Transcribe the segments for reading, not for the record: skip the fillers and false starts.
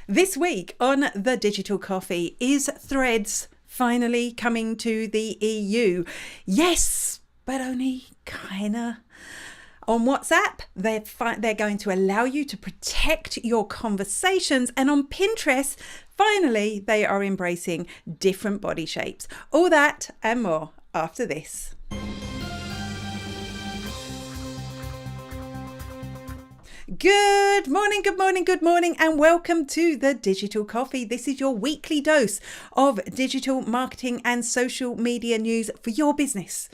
This week on The Digital Coffee, is Threads finally coming to the EU? Yes, but only kinda. On WhatsApp, they're going to allow you to protect your conversations. And on Pinterest, finally, they are embracing different body shapes. All that and more after this. Good morning, good morning, good morning, and welcome to The Digital Coffee. This is your weekly dose of digital marketing and social media news for your business.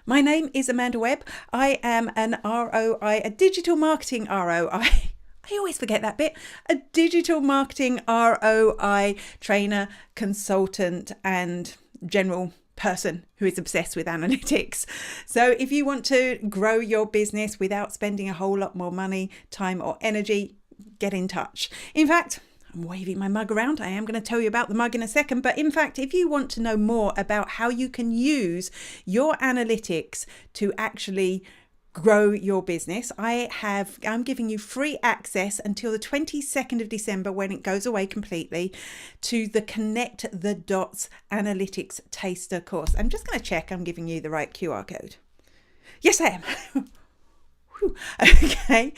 My name is Amanda Webb. I am an ROI, a digital marketing ROI. I always forget that bit. A digital marketing ROI trainer, consultant, and general person who is obsessed with analytics. So if you want to grow your business without spending a whole lot more money, time, or energy, get in touch. In fact, I'm waving my mug around. I am going to tell you about the mug in a second. But in fact, if you want to know more about how you can use your analytics to actually grow your business, I'm giving you free access until the 22nd of December, when it goes away completely, to the Connect the Dots Analytics Taster course. I'm just going to check I'm giving you the right QR code. Yes, I am. Okay,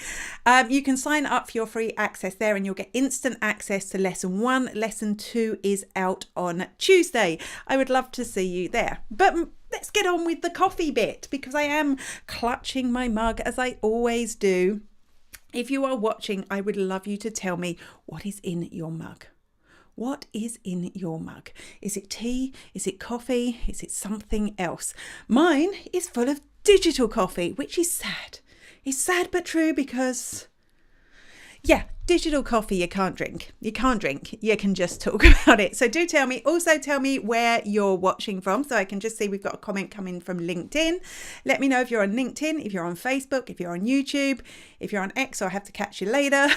you can sign up for your free access there and you'll get instant access to lesson 1. Lesson 2 is out on Tuesday. I would love to see you there. But let's get on with the coffee bit, because I am clutching my mug as I always do. If you are watching, I would love you to tell me what is in your mug. What is in your mug? Is it tea? Is it coffee? Is it something else? Mine is full of digital coffee, which is sad. It's sad but true, because, yeah, digital coffee you can't drink. You can't drink. You can just talk about it. So do tell me. Also tell me where you're watching from, so I can just see we've got a comment coming from LinkedIn. Let me know if you're on LinkedIn, if you're on Facebook, if you're on YouTube, if you're on X, or I have to catch you later.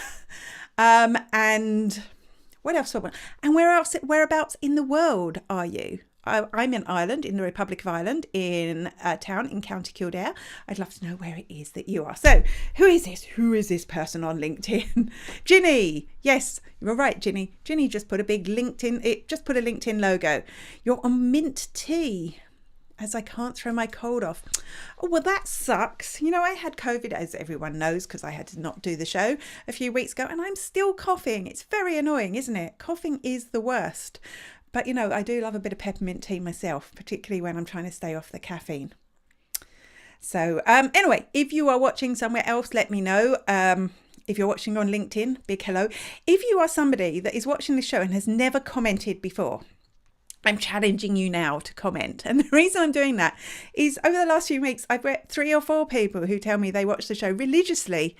And what else? And whereabouts in the world are you? I'm in Ireland, in the Republic of Ireland, in a town in County Kildare. I'd love to know where it is that you are. So, who is this? Who is this person on LinkedIn? Ginny. Yes, you're right, Ginny. Ginny just put a big LinkedIn logo. You're on mint tea, as I can't throw my cold off. Oh, well, that sucks. You know, I had COVID, as everyone knows, because I had to not do the show a few weeks ago, and I'm still coughing. It's very annoying, isn't it? Coughing is the worst. But, you know, I do love a bit of peppermint tea myself, particularly when I'm trying to stay off the caffeine. So anyway, if you are watching somewhere else, let me know. If you're watching on LinkedIn, big hello. If you are somebody that is watching the show and has never commented before, I'm challenging you now to comment. And the reason I'm doing that is over the last few weeks, I've read 3 or 4 people who tell me they watch the show religiously,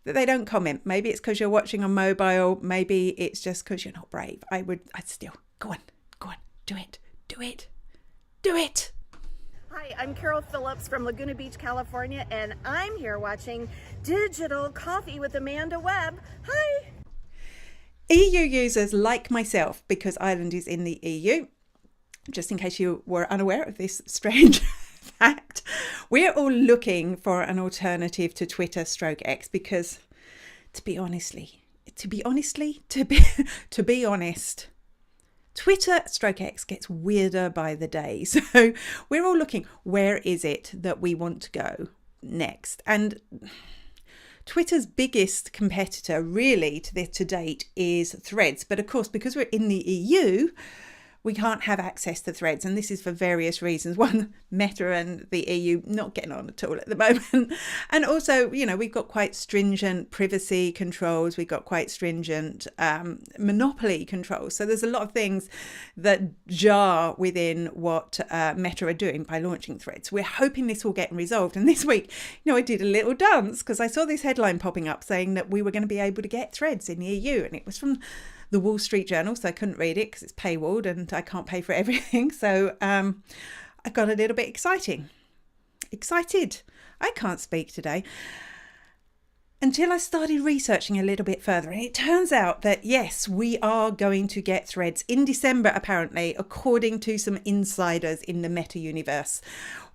that they don't comment. Maybe it's because you're watching on mobile. Maybe it's just because you're not brave. I'd still... Go on, do it. Hi, I'm Carol Phillips from Laguna Beach, California, and I'm here watching Digital Coffee with Amanda Webb. Hi. EU users like myself, because Ireland is in the EU, just in case you were unaware of this strange fact, we're all looking for an alternative to Twitter/X, because to be honest, Twitter/X gets weirder by the day. So we're all looking, where is it that we want to go next? And Twitter's biggest competitor really to date is Threads. But of course, because we're in the EU, we can't have access to Threads. And this is for various reasons. One, Meta and the EU not getting on at all at the moment. And also, you know, we've got quite stringent privacy controls. We've got quite stringent monopoly controls. So there's a lot of things that jar within what Meta are doing by launching Threads. We're hoping this will get resolved. And this week, you know, I did a little dance because I saw this headline popping up saying that we were going to be able to get Threads in the EU. And it was from the Wall Street Journal, so I couldn't read it because it's paywalled and I can't pay for everything. So I got a little bit excited. I can't speak today. Until I started researching a little bit further. And it turns out that, yes, we are going to get Threads in December, apparently, according to some insiders in the Meta universe.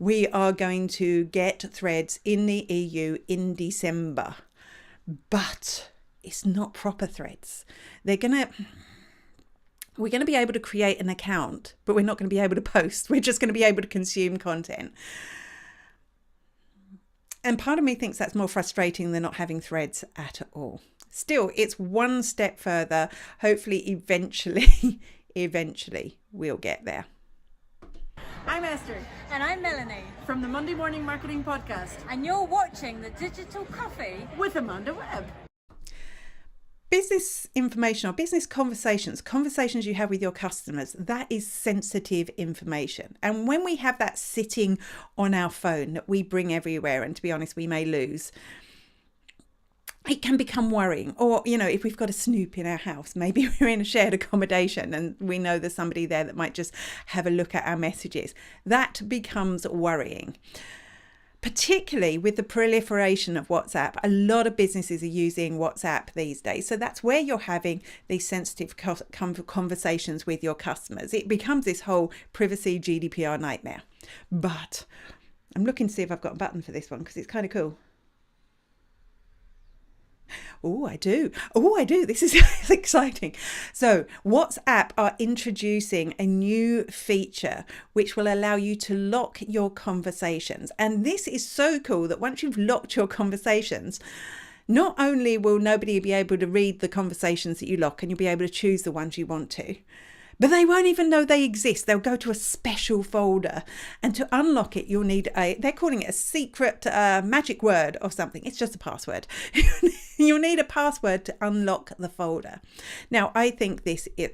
We are going to get Threads in the EU in December. But it's not proper threads. We're going to be able to create an account, but we're not going to be able to post. We're just going to be able to consume content. And part of me thinks that's more frustrating than not having threads at all. Still, it's one step further. Hopefully, eventually we'll get there. I'm Esther. And I'm Melanie. From the Monday Morning Marketing Podcast. And you're watching The Digital Coffee with Amanda Webb. Business information or business conversations you have with your customers, that is sensitive information. And when we have that sitting on our phone that we bring everywhere, and to be honest, we may lose, it can become worrying. Or, if we've got a snoop in our house, maybe we're in a shared accommodation and we know there's somebody there that might just have a look at our messages. That becomes worrying. Particularly with the proliferation of WhatsApp, a lot of businesses are using WhatsApp these days. So that's where you're having these sensitive conversations with your customers. It becomes this whole privacy GDPR nightmare. But I'm looking to see if I've got a button for this one because it's kind of cool. Oh, I do. This is exciting. So WhatsApp are introducing a new feature which will allow you to lock your conversations. And this is so cool that once you've locked your conversations, not only will nobody be able to read the conversations that you lock and you'll be able to choose the ones you want to, but they won't even know they exist. They'll go to a special folder. And to unlock it, you'll need they're calling it a secret magic word or something. It's just a password. You'll need a password to unlock the folder. Now, I think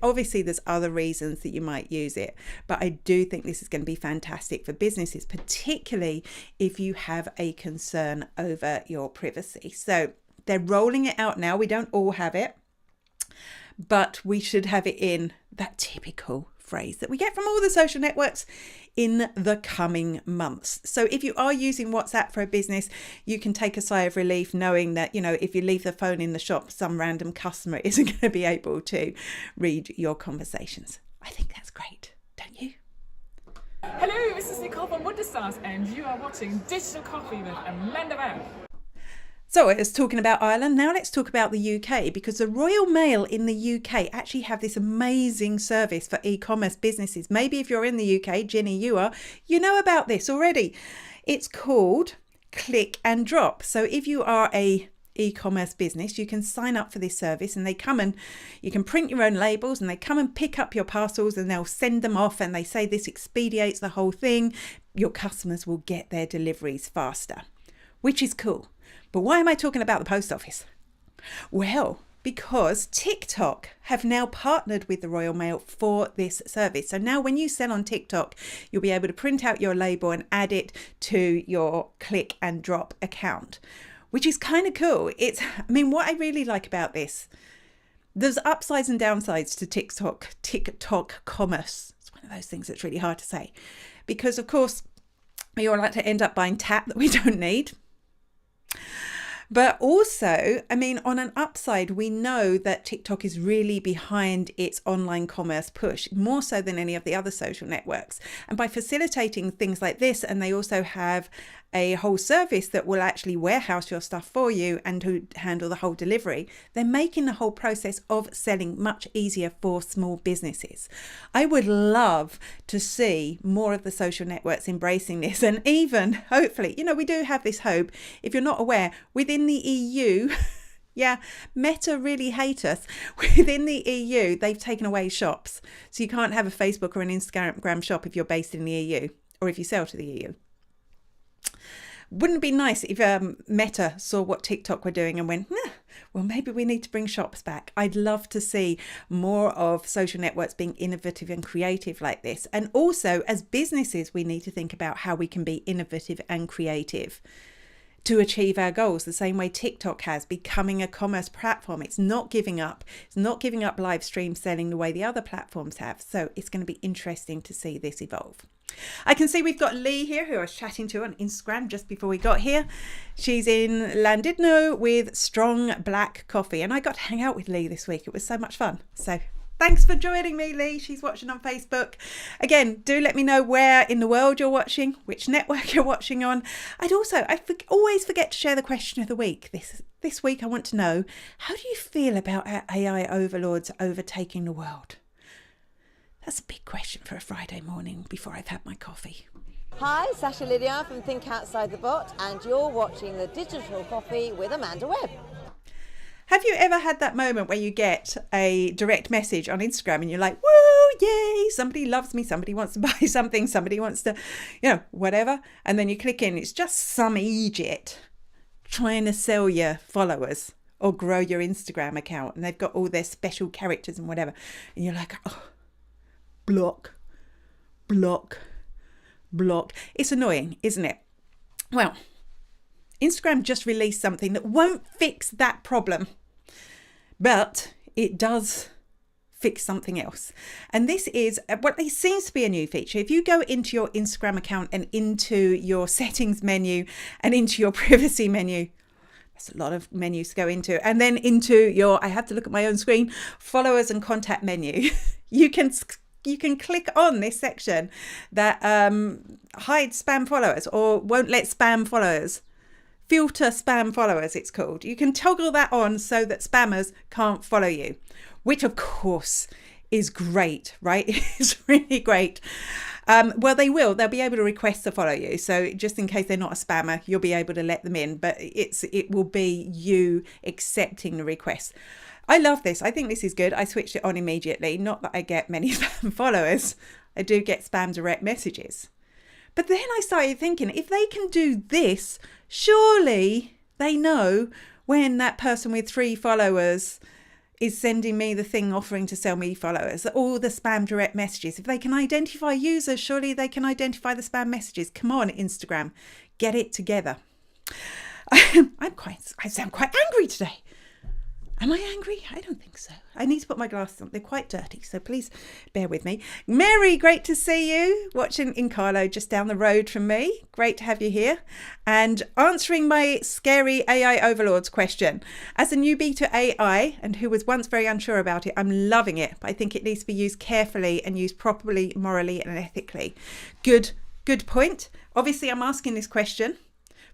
obviously there's other reasons that you might use it, but I do think this is going to be fantastic for businesses, particularly if you have a concern over your privacy. So they're rolling it out now. We don't all have it, but we should have it in that typical phrase that we get from all the social networks in the coming months. So if you are using WhatsApp for a business, you can take a sigh of relief knowing that, if you leave the phone in the shop, some random customer isn't going to be able to read your conversations. I think that's great, don't you? Hello, this is Nicole from Wonderstars and you are watching Digital Coffee with Amanda Webb. So it's talking about Ireland. Now let's talk about the UK, because the Royal Mail in the UK actually have this amazing service for e-commerce businesses. Maybe if you're in the UK, Ginny, you know about this already. It's called Click and Drop. So if you are a e-commerce business, you can sign up for this service and you can print your own labels and they come and pick up your parcels and they'll send them off, and they say this expedites the whole thing. Your customers will get their deliveries faster, which is cool. But why am I talking about the post office? Well, because TikTok have now partnered with the Royal Mail for this service. So now when you sell on TikTok, you'll be able to print out your label and add it to your Click and Drop account, which is kind of cool. What I really like about this, there's upsides and downsides to TikTok commerce. It's one of those things that's really hard to say because, of course, we all like to end up buying tat that we don't need. But also, on an upside, we know that TikTok is really behind its online commerce push, more so than any of the other social networks. And by facilitating things like this, and they also have a whole service that will actually warehouse your stuff for you and to handle the whole delivery, they're making the whole process of selling much easier for small businesses. I would love to see more of the social networks embracing this, and even hopefully, we do have this hope. If you're not aware, within the EU, yeah, Meta really hate us. Within the EU, they've taken away shops. So you can't have a Facebook or an Instagram shop if you're based in the EU or if you sell to the EU. Wouldn't it be nice if Meta saw what TikTok were doing and went, well, maybe we need to bring shops back. I'd love to see more of social networks being innovative and creative like this. And also, as businesses, we need to think about how we can be innovative and creative to achieve our goals, the same way TikTok has, becoming a commerce platform. It's not giving up. It's not giving up live stream selling the way the other platforms have. So it's going to be interesting to see this evolve. I can see we've got Lee here, who I was chatting to on Instagram just before we got here. She's in Llandudno with Strong Black Coffee, and I got to hang out with Lee this week. It was so much fun. So Thanks for joining me, Lee. She's watching on Facebook. Again, do let me know where in the world you're watching, which network you're watching on. I always forget to share the question of the week. This week I want to know, how do you feel about our AI overlords overtaking the world? That's a big question for a Friday morning before I've had my coffee. Hi, Sasha Lydia from Think Outside the Bot, and you're watching the Digital Coffee with Amanda Webb. Have you ever had that moment where you get a direct message on Instagram and you're like, woo, yay, somebody loves me, somebody wants to buy something, somebody wants to, whatever. And then you click in, it's just some idiot trying to sell your followers or grow your Instagram account. And they've got all their special characters and whatever. And you're like, oh, block. It's annoying, isn't it? Well, Instagram just released something that won't fix that problem, but it does fix something else. And this is what seems to be a new feature. If you go into your Instagram account and into your settings menu and into your privacy menu, that's a lot of menus to go into, and then into your, I have to look at my own screen, followers and contact menu, you can click on this section that hides spam followers or won't let spam followers. Filter spam followers, it's called. You can toggle that on so that spammers can't follow you, which of course is great, right? It's really great. Well, they'll be able to request to follow you. So just in case they're not a spammer, you'll be able to let them in, but it will be you accepting the request. I love this. I think this is good. I switched it on immediately. Not that I get many spam followers. I do get spam direct messages. But then I started thinking, if they can do this, surely they know when that person with 3 followers is sending me the thing offering to sell me followers, all the spam direct messages. If they can identify users, surely they can identify the spam messages. Come on, Instagram, get it together. I sound quite angry today. Am I angry? I don't think so. I need to put my glasses on. They're quite dirty, so please bear with me. Mary, great to see you. Watching in Carlo, just down the road from me. Great to have you here. And answering my scary AI overlords question. As a newbie to AI, and who was once very unsure about it, I'm loving it. But I think it needs to be used carefully and used properly, morally and ethically. Good point. Obviously, I'm asking this question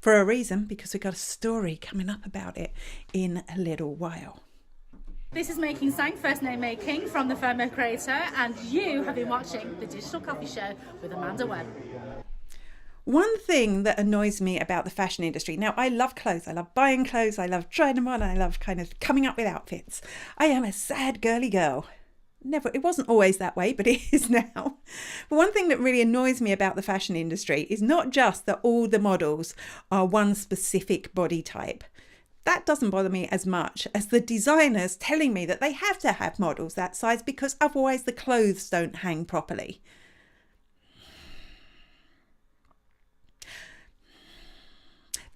for a reason, because we've got a story coming up about it in a little while. This is Making Sang, first name Making, from the Firma Creator, and you have been watching the Digital Coffee Show with Amanda Webb. One thing that annoys me about the fashion industry, now I love clothes, I love buying clothes, I love trying them on, I love kind of coming up with outfits. I am a sad girly girl. It wasn't always that way, but it is now. But one thing that really annoys me about the fashion industry is not just that all the models are one specific body type. That doesn't bother me as much as the designers telling me that they have to have models that size because otherwise the clothes don't hang properly.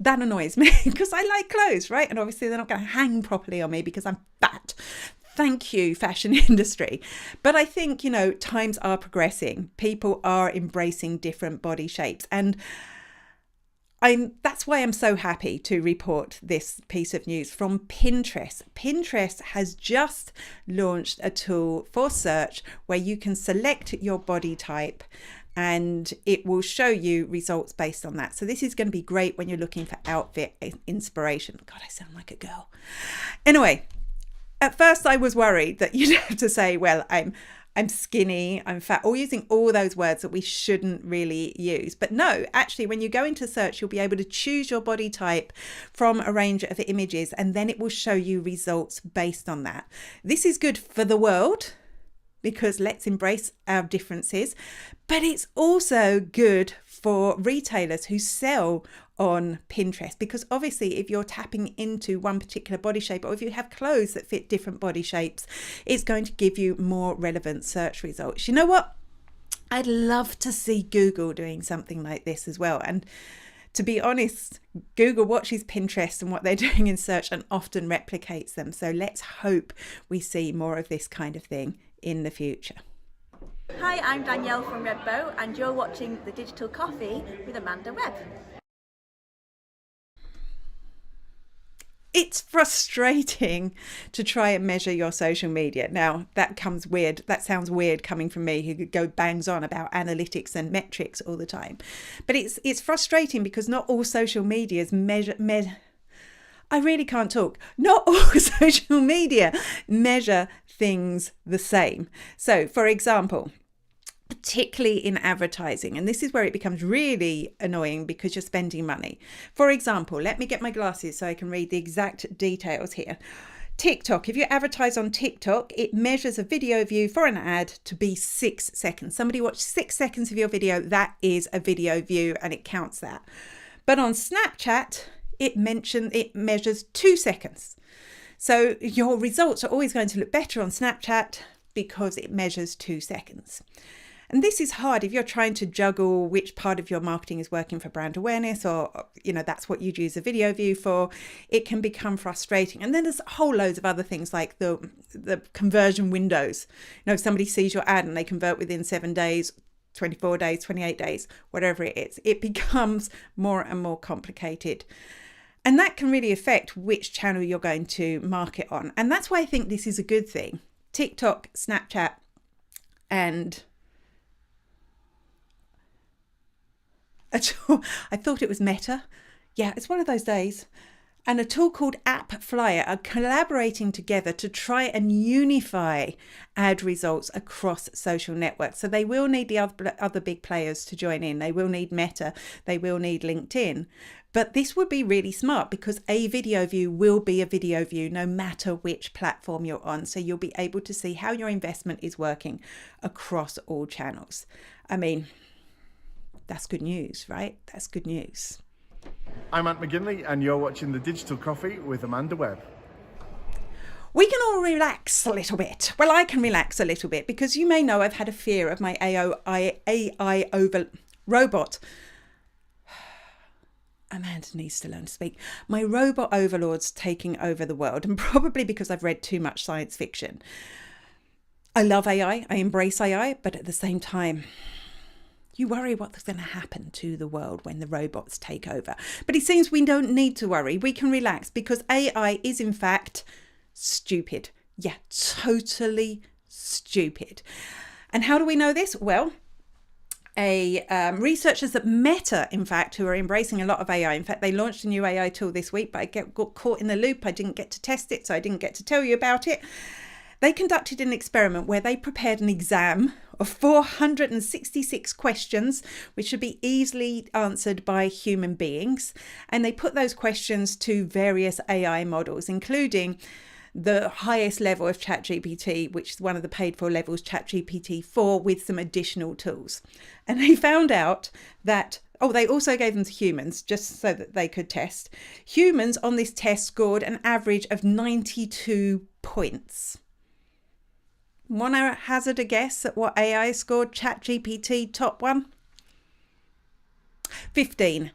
That annoys me because I like clothes, right? And obviously they're not going to hang properly on me because I'm fat. Thank you, fashion industry. But I think, times are progressing. People are embracing different body shapes. And that's why I'm so happy to report this piece of news from Pinterest. Pinterest has just launched a tool for search where you can select your body type and it will show you results based on that. So this is going to be great when you're looking for outfit inspiration. God, I sound like a girl. Anyway, at first I was worried that you'd have to say, well, I'm skinny, I'm fat, or using all those words that we shouldn't really use. But no, actually, when you go into search, you'll be able to choose your body type from a range of images, and then it will show you results based on that. This is good for the world because let's embrace our differences, but it's also good for retailers who sell on Pinterest, because obviously if you're tapping into one particular body shape, or if you have clothes that fit different body shapes, it's going to give you more relevant search results. You know what? I'd love to see Google doing something like this as well. And to be honest, Google watches Pinterest and what they're doing in search and often replicates them. So let's hope we see more of this kind of thing in the future. Hi, I'm Danielle from Redbow, and you're watching The Digital Coffee with Amanda Webb. It's frustrating to try and measure your social media. Now, that sounds weird coming from me who could go bangs on about analytics and metrics all the time. But it's frustrating because not all social medias I really can't talk. Not all social media measure things the same. So, for example, particularly in advertising, and this is where it becomes really annoying because you're spending money. For example, let me get my glasses so I can read the exact details here. TikTok, if you advertise on TikTok, it measures a video view for an ad to be 6 seconds. Somebody watched 6 seconds of your video, that is a video view and it counts that. But on Snapchat, it measures 2 seconds. So your results are always going to look better on Snapchat because it measures 2 seconds. And this is hard if you're trying to juggle which part of your marketing is working for brand awareness or, that's what you'd use a video view for. It can become frustrating. And then there's whole loads of other things like the conversion windows. If somebody sees your ad and they convert within 7 days, 24 days, 28 days, whatever it is, it becomes more and more complicated. And that can really affect which channel you're going to market on. And that's why I think this is a good thing. TikTok, Snapchat, and I thought it was Meta. Yeah, it's one of those days. And a tool called AppFlyer are collaborating together to try and unify ad results across social networks. So they will need the other big players to join in. They will need Meta. They will need LinkedIn. But this would be really smart because a video view will be a video view no matter which platform you're on. So you'll be able to see how your investment is working across all channels. I mean, that's good news, right? That's good news. I'm Ant McGinley and you're watching The Digital Coffee with Amanda Webb. We can all relax a little bit. Well, I can relax a little bit because you may know I've had a fear of my AI robot. Amanda needs to learn to speak. My robot overlords taking over the world, and probably because I've read too much science fiction. I love AI, I embrace AI, but at the same time, you worry what's going to happen to the world when the robots take over. But it seems we don't need to worry. We can relax because AI is in fact stupid. Yeah, totally stupid. And how do we know this? Well, researchers at Meta, in fact, who are embracing a lot of AI. In fact, they launched a new AI tool this week, but I got caught in the loop. I didn't get to test it, so I didn't get to tell you about it. They conducted an experiment where they prepared an exam of 466 questions, which should be easily answered by human beings. And they put those questions to various AI models, including the highest level of ChatGPT, which is one of the paid for levels, ChatGPT-4, with some additional tools. And they found out that, they also gave them to humans just so that they could test. Humans on this test scored an average of 92 points. Want to hazard a guess at what AI scored ChatGPT top one? 15.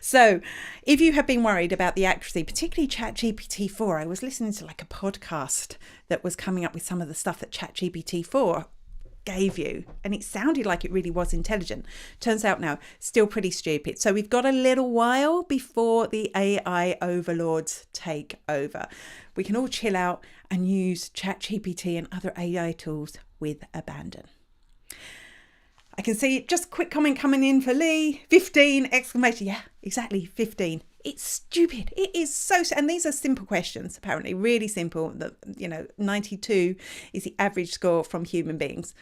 So if you have been worried about the accuracy, particularly ChatGPT-4, I was listening to like a podcast that was coming up with some of the stuff that ChatGPT-4 gave you, and it sounded like it really was intelligent. Turns out now, still pretty stupid. So we've got a little while before the AI overlords take over. We can all chill out and use ChatGPT and other AI tools with abandon. I can see just a quick comment coming in for Lee. 15 exclamation. Yeah, exactly. 15. It's stupid. It is so, and these are simple questions, apparently really simple. That 92 is the average score from human beings.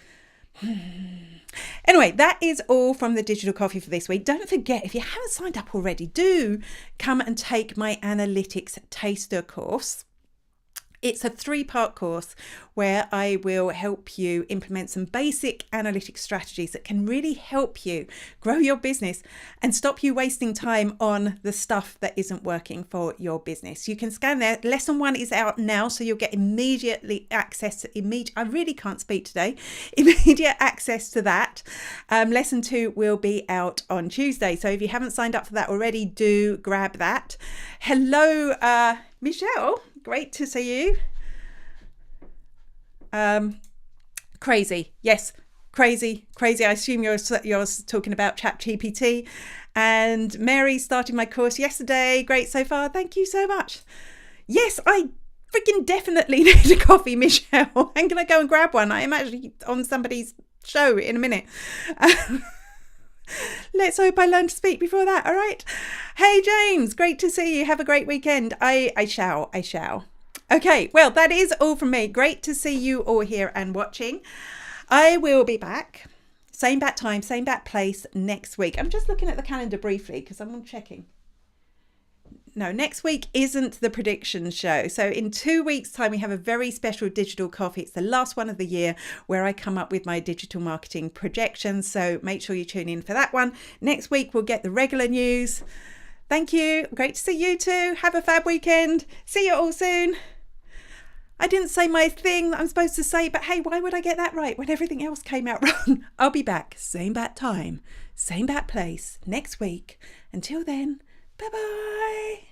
Anyway, that is all from the Digital Coffee for this week. Don't forget, if you haven't signed up already, do come and take my Analytics Taster course. It's a 3-part course where I will help you implement some basic analytics strategies that can really help you grow your business and stop you wasting time on the stuff that isn't working for your business. You can scan there. Lesson 1 is out now, so you'll get immediately access to I really can't speak today. Immediate access to that. Lesson 2 will be out on Tuesday. So if you haven't signed up for that already, do grab that. Hello, Michelle. Great to see you. Crazy. Yes, crazy. I assume you're talking about ChatGPT. And Mary started my course yesterday. Great so far. Thank you so much. Yes, I freaking definitely need a coffee, Michelle. I'm going to go and grab one. I am actually on somebody's show in a minute. Let's hope I learn to speak before that. All right. Hey, James, great to see you. Have a great weekend. I shall. Okay, well, that is all from me. Great to see you all here and watching. I will be back. Same bat time, same bat place next week. I'm just looking at the calendar briefly because I'm checking. No, next week isn't the prediction show. So in 2 weeks' time, we have a very special digital coffee. It's the last one of the year where I come up with my digital marketing projections. So make sure you tune in for that one. Next week, we'll get the regular news. Thank you. Great to see you too. Have a fab weekend. See you all soon. I didn't say my thing that I'm supposed to say, but hey, why would I get that right when everything else came out wrong? I'll be back. Same bat time, same bat place next week. Until then, bye-bye.